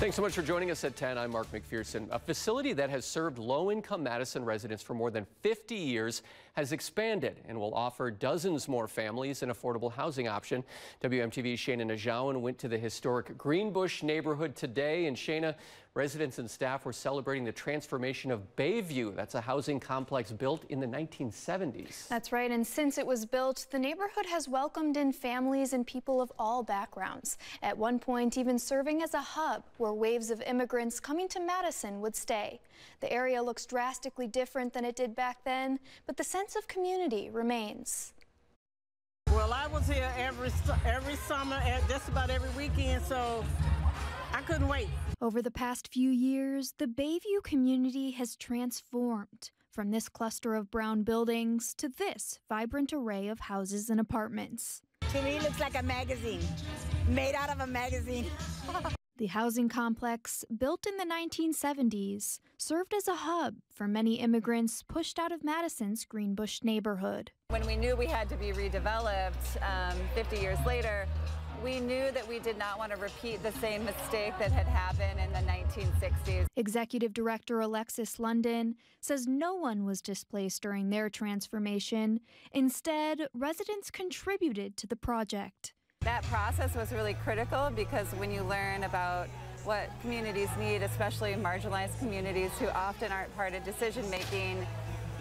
Thanks so much for joining us at 10. I'm Mark McPherson. A facility that has served low-income Madison residents for more than 50 years has expanded and will offer dozens more families an affordable housing option. WMTV's Shana Najawan went to the historic Greenbush neighborhood today. And Shana, residents and staff were celebrating the transformation of Bayview. That's a housing complex built in the 1970s. That's right. And since it was built, the neighborhood has welcomed in families and people of all backgrounds. At one point, even serving as a hub where waves of immigrants coming to Madison would stay. The area looks drastically different than it did back then, but the sense of community remains. Well, I was here every summer, just about every weekend, so I couldn't wait. Over the past few years, the Bayview community has transformed from this cluster of brown buildings to this vibrant array of houses and apartments. To me, it looks like a magazine, made out of a magazine. The housing complex, built in the 1970s, served as a hub for many immigrants pushed out of Madison's Greenbush neighborhood. When we knew we had to be redeveloped 50 years later, we knew that we did not want to repeat the same mistake that had happened in the 1960s. Executive Director Alexis London says no one was displaced during their transformation. Instead, residents contributed to the project. That process was really critical because when you learn about what communities need, especially marginalized communities who often aren't part of decision making,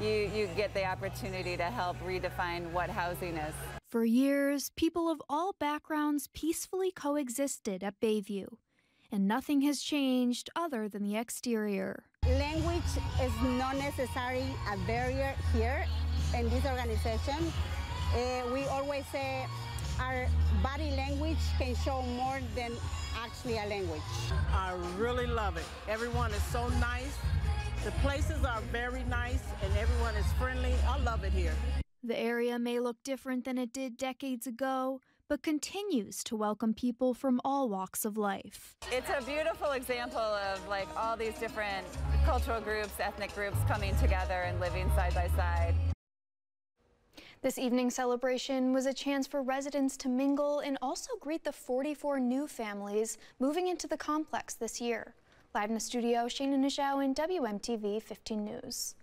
you get the opportunity to help redefine what housing is. For years, people of all backgrounds peacefully coexisted at Bayview, and nothing has changed other than the exterior. Language is not necessarily a barrier here in this organization. We always say our body language can show more than actually a language. I really love it. Everyone is so nice. The places are very nice and everyone is friendly. I love it here. The area may look different than it did decades ago, but continues to welcome people from all walks of life. It's a beautiful example of all these different cultural groups, ethnic groups coming together and living side by side. This evening's celebration was a chance for residents to mingle and also greet the 44 new families moving into the complex this year. Live in the studio, Shana Najawan, WMTV 15 News.